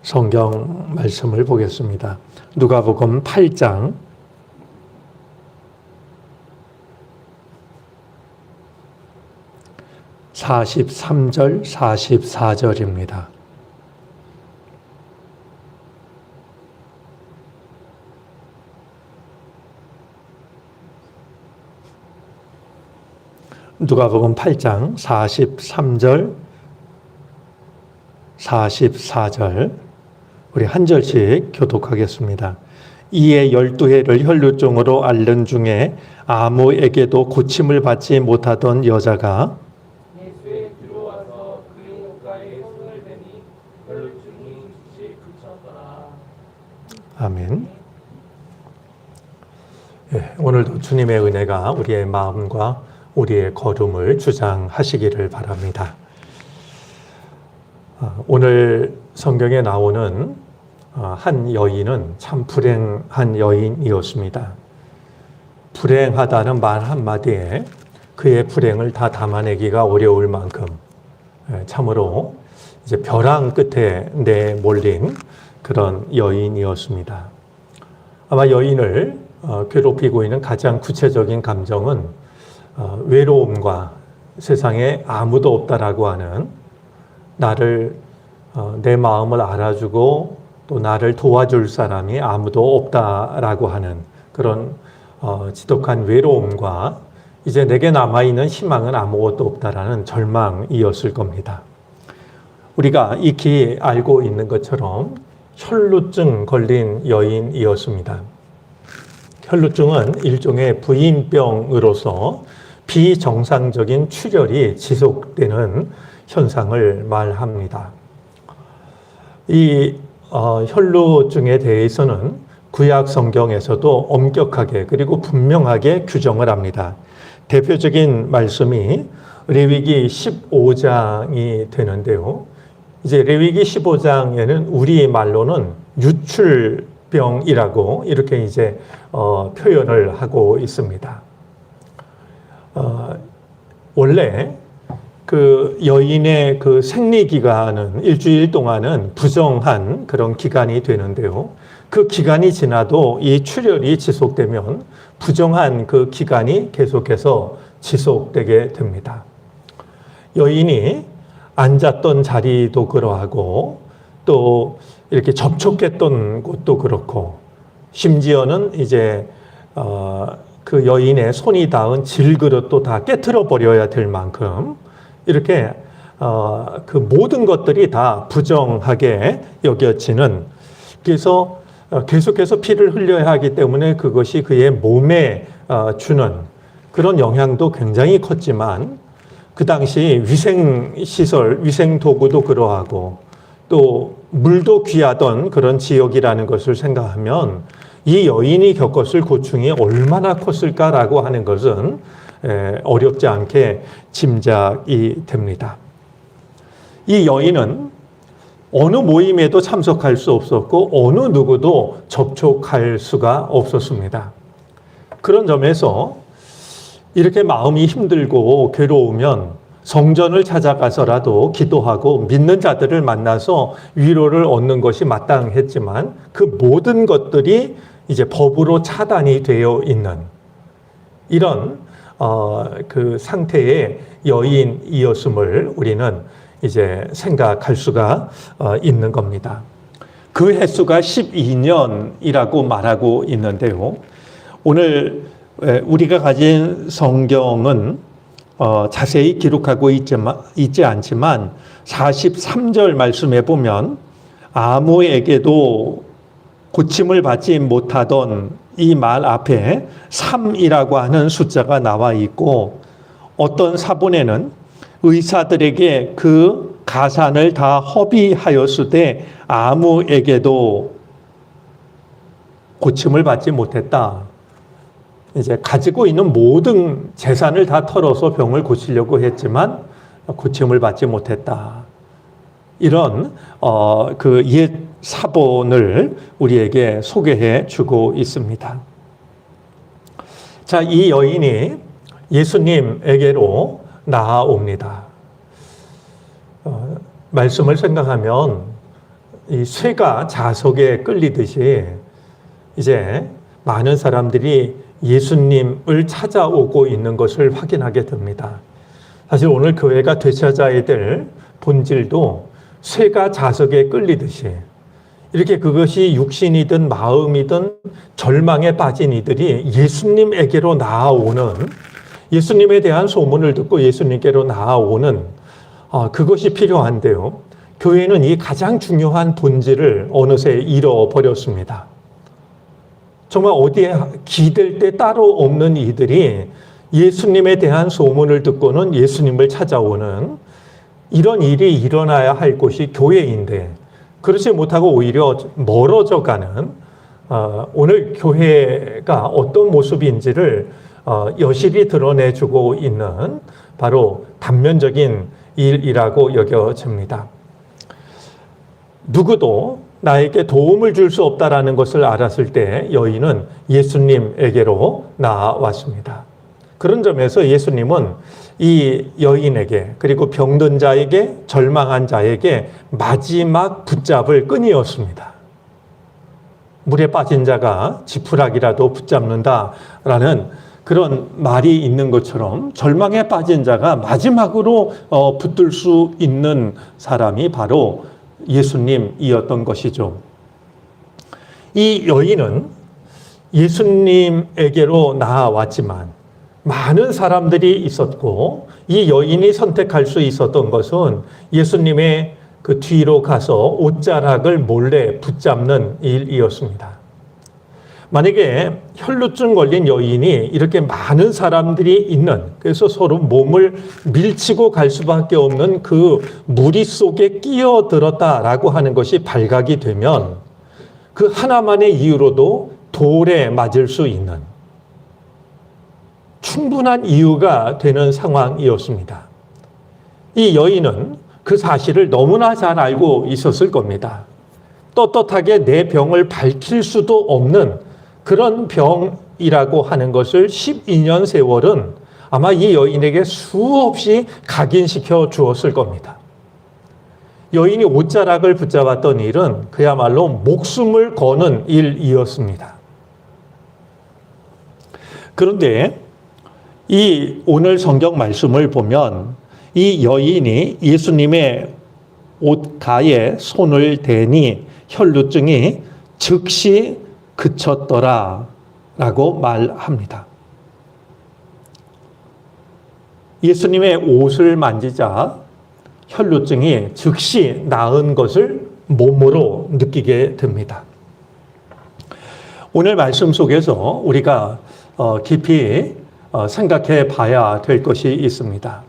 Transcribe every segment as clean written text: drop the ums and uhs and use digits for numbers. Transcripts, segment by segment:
성경 말씀을 보겠습니다. 누가복음 8장 43절, 44절입니다. 누가복음 8장 43절, 44절 우리 한 절씩 교독하겠습니다. 이에 12해를 혈루증으로 앓는 중에 아무에게도 고침을 받지 못하던 여자가 예수에 들어와서 그의 눈가에 손을 대니 혈루증이 즉시 그쳤더라. 아멘. 오늘도 주님의 은혜가 우리의 마음과 우리의 걸음을 주장하시기를 바랍니다. 오늘 성경에 나오는 한 여인은 참 불행한 여인이었습니다. 불행하다는 말 한마디에 그의 불행을 다 담아내기가 어려울 만큼 참으로 이제 벼랑 끝에 내몰린 그런 여인이었습니다. 아마 여인을 괴롭히고 있는 가장 구체적인 감정은 외로움과 세상에 아무도 없다라고 하는 나를 내 마음을 알아주고 또 나를 도와줄 사람이 아무도 없다라고 하는 그런 지독한 외로움과 이제 내게 남아있는 희망은 아무것도 없다라는 절망이었을 겁니다. 우리가 익히 알고 있는 것처럼 혈루증 걸린 여인이었습니다. 혈루증은 일종의 부인병으로서 비정상적인 출혈이 지속되는 현상을 말합니다. 이 혈루증에 대해서는 구약 성경에서도 엄격하게 그리고 분명하게 규정을 합니다. 대표적인 말씀이 레위기 15장이 되는데요. 이제 레위기 15장에는 우리 말로는 유출병이라고 이렇게 이제 표현을 하고 있습니다. 원래 그 여인의 그 생리 기간은 일주일 동안은 부정한 그런 기간이 되는데요. 그 기간이 지나도 이 출혈이 지속되면 부정한 그 기간이 계속해서 지속되게 됩니다. 여인이 앉았던 자리도 그러하고 또 이렇게 접촉했던 곳도 그렇고 심지어는 이제 그 여인의 손이 닿은 질그릇도 다 깨트려 버려야 될 만큼 이렇게 그 모든 것들이 다 부정하게 여겨지는, 그래서 계속해서 피를 흘려야 하기 때문에 그것이 그의 몸에 주는 그런 영향도 굉장히 컸지만 그 당시 위생시설, 위생도구도 그러하고 또 물도 귀하던 그런 지역이라는 것을 생각하면 이 여인이 겪었을 고충이 얼마나 컸을까라고 하는 것은 어렵지 않게 짐작이 됩니다. 이 여인은 어느 모임에도 참석할 수 없었고 어느 누구도 접촉할 수가 없었습니다. 그런 점에서 이렇게 마음이 힘들고 괴로우면 성전을 찾아가서라도 기도하고 믿는 자들을 만나서 위로를 얻는 것이 마땅했지만 그 모든 것들이 이제 법으로 차단이 되어 있는 이런 그 상태의 여인이었음을 우리는 이제 생각할 수가 있는 겁니다. 그 횟수가 12년이라고 말하고 있는데요. 오늘 우리가 가진 성경은 자세히 기록하고 있지 않지만 43절 말씀에 보면 아무에게도 고침을 받지 못하던 이 말 앞에 3이라고 하는 숫자가 나와 있고 어떤 사본에는 의사들에게 그 가산을 다 허비하였으되 아무에게도 고침을 받지 못했다. 이제 가지고 있는 모든 재산을 다 털어서 병을 고치려고 했지만 고침을 받지 못했다. 이런 그 옛 사본을 우리에게 소개해 주고 있습니다. 자, 이 여인이 예수님에게로 나아옵니다. 말씀을 생각하면 이 쇠가 자석에 끌리듯이 이제 많은 사람들이 예수님을 찾아오고 있는 것을 확인하게 됩니다. 사실 오늘 교회가 되찾아야 될 본질도 쇠가 자석에 끌리듯이 이렇게 그것이 육신이든 마음이든 절망에 빠진 이들이 예수님에게로 나아오는, 예수님에 대한 소문을 듣고 예수님께로 나아오는 그것이 필요한데요. 교회는 이 가장 중요한 본질을 어느새 잃어버렸습니다. 정말 어디에 기댈 데 따로 없는 이들이 예수님에 대한 소문을 듣고는 예수님을 찾아오는 이런 일이 일어나야 할 곳이 교회인데 그렇지 못하고 오히려 멀어져 가는 오늘 교회가 어떤 모습인지를 여실히 드러내주고 있는 바로 단면적인 일이라고 여겨집니다. 누구도 나에게 도움을 줄 수 없다라는 것을 알았을 때 여인은 예수님에게로 나왔습니다. 그런 점에서 예수님은 이 여인에게 그리고 병든 자에게 절망한 자에게 마지막 붙잡을 끈이었습니다. 물에 빠진 자가 지푸라기라도 붙잡는다라는 그런 말이 있는 것처럼 절망에 빠진 자가 마지막으로 붙들 수 있는 사람이 바로 예수님이었던 것이죠. 이 여인은 예수님에게로 나아왔지만 많은 사람들이 있었고 이 여인이 선택할 수 있었던 것은 예수님의 그 뒤로 가서 옷자락을 몰래 붙잡는 일이었습니다. 만약에 혈루증 걸린 여인이 이렇게 많은 사람들이 있는, 그래서 서로 몸을 밀치고 갈 수밖에 없는 그 무리 속에 끼어들었다라고 하는 것이 발각이 되면 그 하나만의 이유로도 돌에 맞을 수 있는 충분한 이유가 되는 상황이었습니다. 이 여인은 그 사실을 너무나 잘 알고 있었을 겁니다. 떳떳하게 내 병을 밝힐 수도 없는 그런 병이라고 하는 것을 12년 세월은 아마 이 여인에게 수없이 각인시켜 주었을 겁니다. 여인이 옷자락을 붙잡았던 일은 그야말로 목숨을 거는 일이었습니다. 그런데 이 오늘 성경 말씀을 보면 이 여인이 예수님의 옷가에 손을 대니 혈루증이 즉시 그쳤더라 라고 말합니다. 예수님의 옷을 만지자 혈루증이 즉시 나은 것을 몸으로 느끼게 됩니다. 오늘 말씀 속에서 우리가 깊이 생각해 봐야 될 것이 있습니다.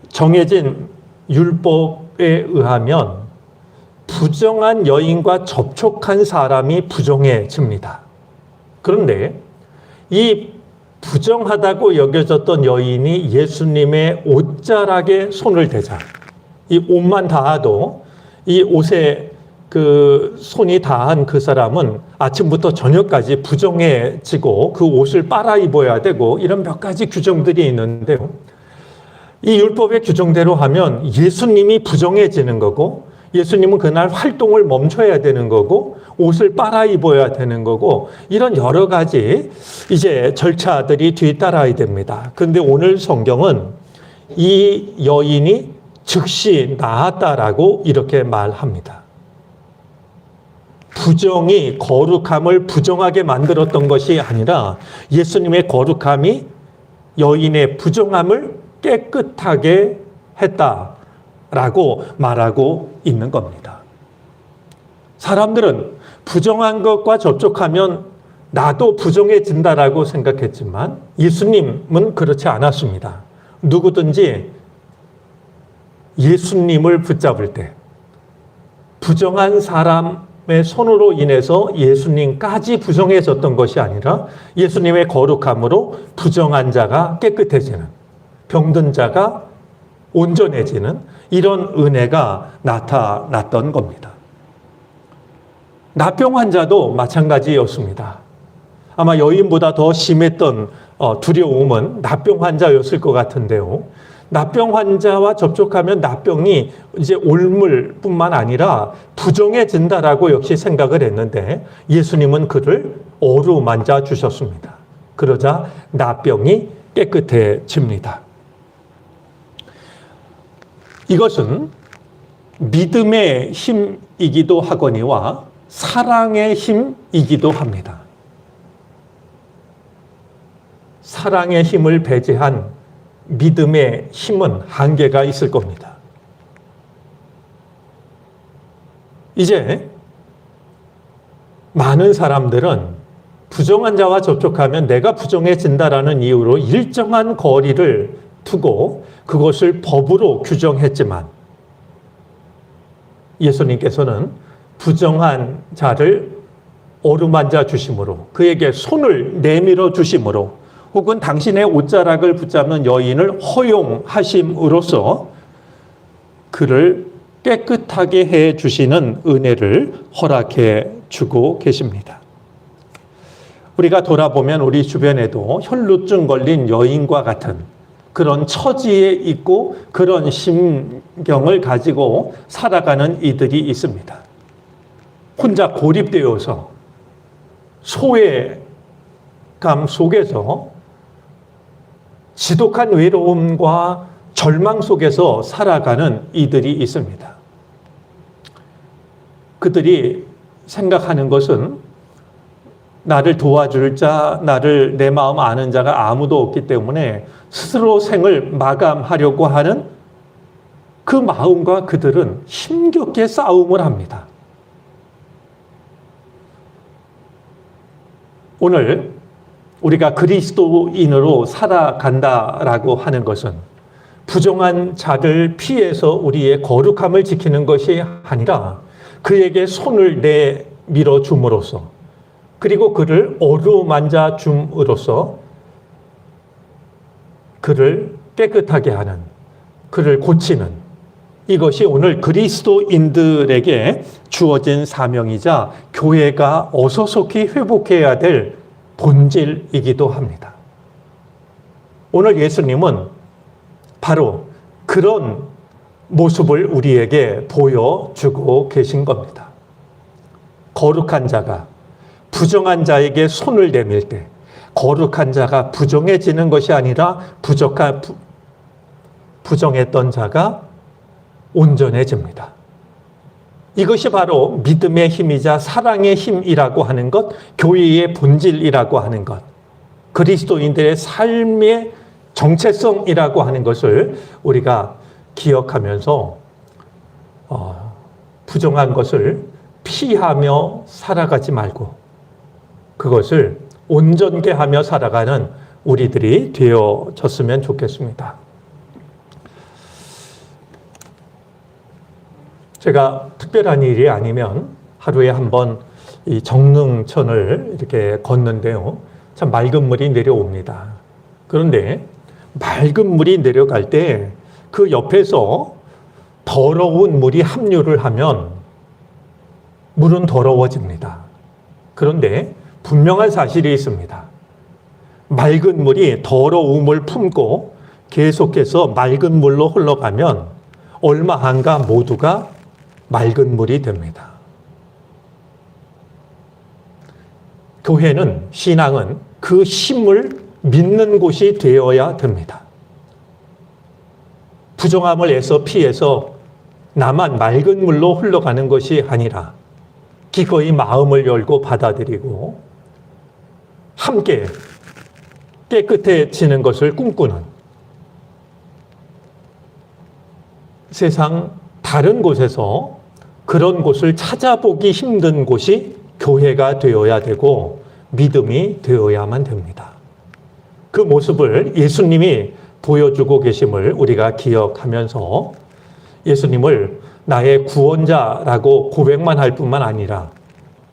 정해진 율법에 의하면 부정한 여인과 접촉한 사람이 부정해집니다. 그런데 이 부정하다고 여겨졌던 여인이 예수님의 옷자락에 손을 대자, 이 옷만 닿아도 이 옷에 그 손이 닿은 그 사람은 아침부터 저녁까지 부정해지고 그 옷을 빨아 입어야 되고 이런 몇 가지 규정들이 있는데요. 이 율법의 규정대로 하면 예수님이 부정해지는 거고 예수님은 그날 활동을 멈춰야 되는 거고 옷을 빨아 입어야 되는 거고 이런 여러 가지 이제 절차들이 뒤따라야 됩니다. 그런데 오늘 성경은 이 여인이 즉시 나았다라고 이렇게 말합니다. 부정이 거룩함을 부정하게 만들었던 것이 아니라 예수님의 거룩함이 여인의 부정함을 깨끗하게 했다라고 말하고 있는 겁니다. 사람들은 부정한 것과 접촉하면 나도 부정해진다라고 생각했지만 예수님은 그렇지 않았습니다. 누구든지 예수님을 붙잡을 때 부정한 사람의 손으로 인해서 예수님까지 부정해졌던 것이 아니라 예수님의 거룩함으로 부정한 자가 깨끗해지는, 병든 자가 온전해지는 이런 은혜가 나타났던 겁니다. 나병 환자도 마찬가지였습니다. 아마 여인보다 더 심했던 두려움은 나병 환자였을 것 같은데요. 납병 환자와 접촉하면 납병이 이제 옮을뿐만 아니라 부정해진다라고 역시 생각을 했는데 예수님은 그를 어루만져 주셨습니다. 그러자 납병이 깨끗해집니다. 이것은 믿음의 힘이기도 하거니와 사랑의 힘이기도 합니다. 사랑의 힘을 배제한 믿음의 힘은 한계가 있을 겁니다. 이제 많은 사람들은 부정한 자와 접촉하면 내가 부정해진다라는 이유로 일정한 거리를 두고 그것을 법으로 규정했지만 예수님께서는 부정한 자를 어루만져 주심으로 그에게 손을 내밀어 주심으로 혹은 당신의 옷자락을 붙잡는 여인을 허용하심으로써 그를 깨끗하게 해 주시는 은혜를 허락해 주고 계십니다. 우리가 돌아보면 우리 주변에도 혈루증 걸린 여인과 같은 그런 처지에 있고 그런 심경을 가지고 살아가는 이들이 있습니다. 혼자 고립되어서 소외감 속에서 지독한 외로움과 절망 속에서 살아가는 이들이 있습니다. 그들이 생각하는 것은 나를 도와줄 자, 나를 내 마음 아는 자가 아무도 없기 때문에 스스로 생을 마감하려고 하는 그 마음과 그들은 힘겹게 싸움을 합니다. 오늘 우리가 그리스도인으로 살아간다라고 하는 것은 부정한 자를 피해서 우리의 거룩함을 지키는 것이 아니라 그에게 손을 내밀어 줌으로써 그리고 그를 어루만져 줌으로써 그를 깨끗하게 하는, 그를 고치는 이것이 오늘 그리스도인들에게 주어진 사명이자 교회가 어서속히 회복해야 될 본질이기도 합니다. 오늘 예수님은 바로 그런 모습을 우리에게 보여주고 계신 겁니다. 거룩한 자가 부정한 자에게 손을 내밀 때 거룩한 자가 부정해지는 것이 아니라 부정했던 자가 온전해집니다. 이것이 바로 믿음의 힘이자 사랑의 힘이라고 하는 것, 교회의 본질이라고 하는 것, 그리스도인들의 삶의 정체성이라고 하는 것을 우리가 기억하면서 부정한 것을 피하며 살아가지 말고 그것을 온전케 하며 살아가는 우리들이 되어졌으면 좋겠습니다. 제가 특별한 일이 아니면 하루에 한 번 이 정릉천을 이렇게 걷는데요. 참 맑은 물이 내려옵니다. 그런데 맑은 물이 내려갈 때 그 옆에서 더러운 물이 합류를 하면 물은 더러워집니다. 그런데 분명한 사실이 있습니다. 맑은 물이 더러움을 품고 계속해서 맑은 물로 흘러가면 얼마 안가 모두가 맑은 물이 됩니다. 교회는, 신앙은 그 힘을 믿는 곳이 되어야 됩니다. 부정함을 애써 피해서 나만 맑은 물로 흘러가는 것이 아니라 기꺼이 마음을 열고 받아들이고 함께 깨끗해지는 것을 꿈꾸는 세상 다른 곳에서 그런 곳을 찾아보기 힘든 곳이 교회가 되어야 되고 믿음이 되어야만 됩니다. 그 모습을 예수님이 보여주고 계심을 우리가 기억하면서 예수님을 나의 구원자라고 고백만 할 뿐만 아니라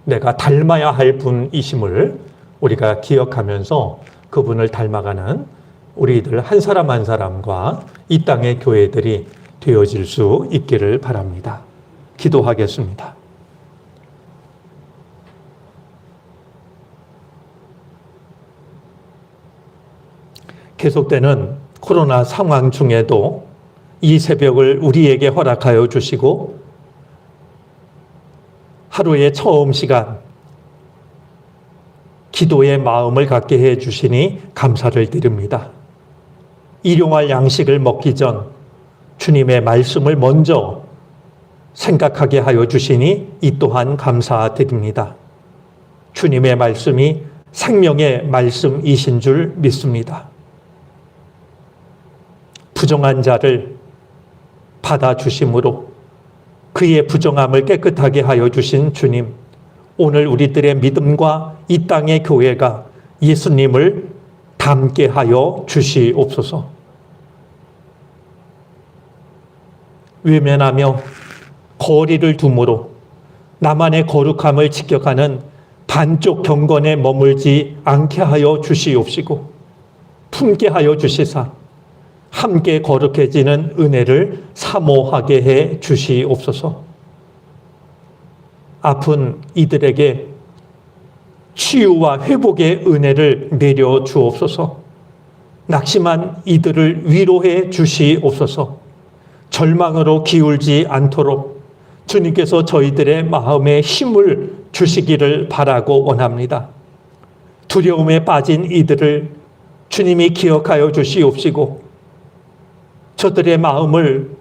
내가 닮아야 할 분이심을 우리가 기억하면서 그분을 닮아가는 우리들 한 사람 한 사람과 이 땅의 교회들이 되어질 수 있기를 바랍니다. 기도하겠습니다. 계속되는 코로나 상황 중에도 이 새벽을 우리에게 허락하여 주시고 하루의 처음 시간 기도의 마음을 갖게 해 주시니 감사를 드립니다. 일용할 양식을 먹기 전 주님의 말씀을 먼저 생각하게 하여 주시니 이 또한 감사드립니다. 주님의 말씀이 생명의 말씀이신 줄 믿습니다. 부정한 자를 받아주심으로 그의 부정함을 깨끗하게 하여 주신 주님, 오늘 우리들의 믿음과 이 땅의 교회가 예수님을 닮게 하여 주시옵소서. 외면하며 거리를 두므로 나만의 거룩함을 지켜가는 반쪽 경건에 머물지 않게 하여 주시옵시고 품게 하여 주시사 함께 거룩해지는 은혜를 사모하게 해 주시옵소서. 아픈 이들에게 치유와 회복의 은혜를 내려 주옵소서. 낙심한 이들을 위로해 주시옵소서. 절망으로 기울지 않도록 주님께서 저희들의 마음에 힘을 주시기를 바라고 원합니다. 두려움에 빠진 이들을 주님이 기억하여 주시옵시고 저들의 마음을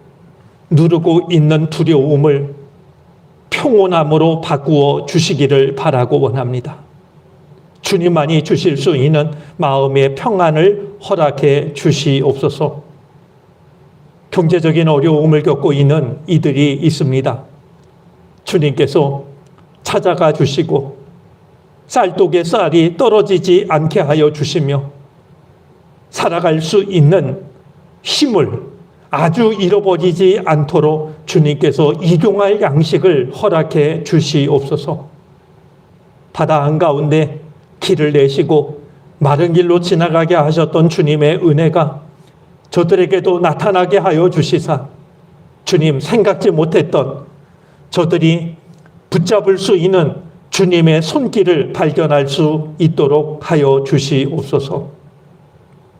누르고 있는 두려움을 평온함으로 바꾸어 주시기를 바라고 원합니다. 주님만이 주실 수 있는 마음의 평안을 허락해 주시옵소서. 경제적인 어려움을 겪고 있는 이들이 있습니다. 주님께서 찾아가 주시고 쌀독의 쌀이 떨어지지 않게 하여 주시며 살아갈 수 있는 힘을 아주 잃어버리지 않도록 주님께서 일용할 양식을 허락해 주시옵소서. 바다 한가운데 길을 내시고 마른 길로 지나가게 하셨던 주님의 은혜가 저들에게도 나타나게 하여 주시사 주님 생각지 못했던 저들이 붙잡을 수 있는 주님의 손길을 발견할 수 있도록 하여 주시옵소서.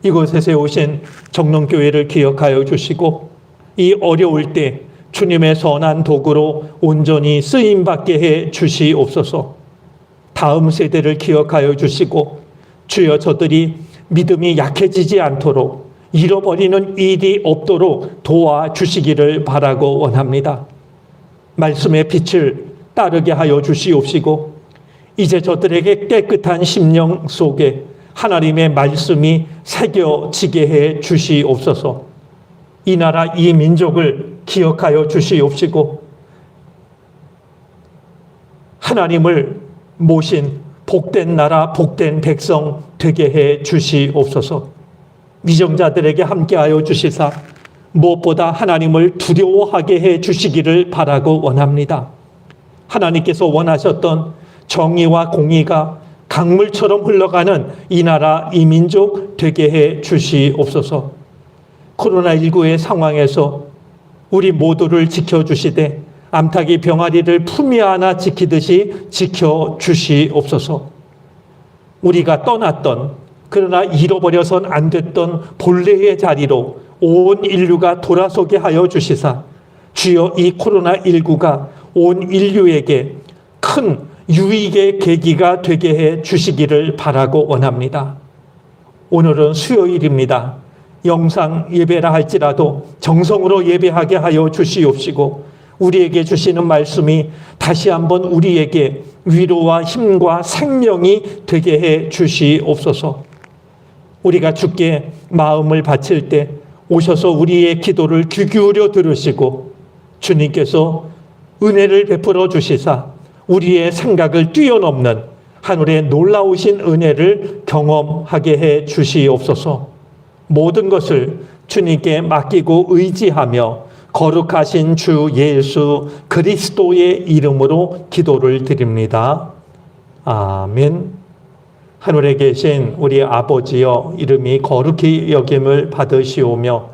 이곳에 세우신 정론교회를 기억하여 주시고 이 어려울 때 주님의 선한 도구로 온전히 쓰임받게 해 주시옵소서. 다음 세대를 기억하여 주시고 주여 저들이 믿음이 약해지지 않도록 잃어버리는 일이 없도록 도와주시기를 바라고 원합니다. 말씀의 빛을 따르게 하여 주시옵시고 이제 저들에게 깨끗한 심령 속에 하나님의 말씀이 새겨지게 해 주시옵소서. 이 나라 이 민족을 기억하여 주시옵시고 하나님을 모신 복된 나라 복된 백성 되게 해 주시옵소서. 미정자들에게 함께하여 주시사 무엇보다 하나님을 두려워하게 해 주시기를 바라고 원합니다. 하나님께서 원하셨던 정의와 공의가 강물처럼 흘러가는 이 나라 이 민족 되게 해 주시옵소서. 코로나19의 상황에서 우리 모두를 지켜주시되 암탉이 병아리를 품에 안아 지키듯이 지켜주시옵소서. 우리가 떠났던 그러나 잃어버려선 안 됐던 본래의 자리로 온 인류가 돌아서게 하여 주시사 주여 이 코로나19가 온 인류에게 큰 유익의 계기가 되게 해 주시기를 바라고 원합니다. 오늘은 수요일입니다. 영상 예배라 할지라도 정성으로 예배하게 하여 주시옵시고 우리에게 주시는 말씀이 다시 한번 우리에게 위로와 힘과 생명이 되게 해 주시옵소서. 우리가 주께 마음을 바칠 때 오셔서 우리의 기도를 귀 기울여 들으시고 주님께서 은혜를 베풀어 주시사 우리의 생각을 뛰어넘는 하늘의 놀라우신 은혜를 경험하게 해 주시옵소서. 모든 것을 주님께 맡기고 의지하며 거룩하신 주 예수 그리스도의 이름으로 기도를 드립니다. 아멘. 하늘에 계신 우리 아버지여 이름이 거룩히 여김을 받으시오며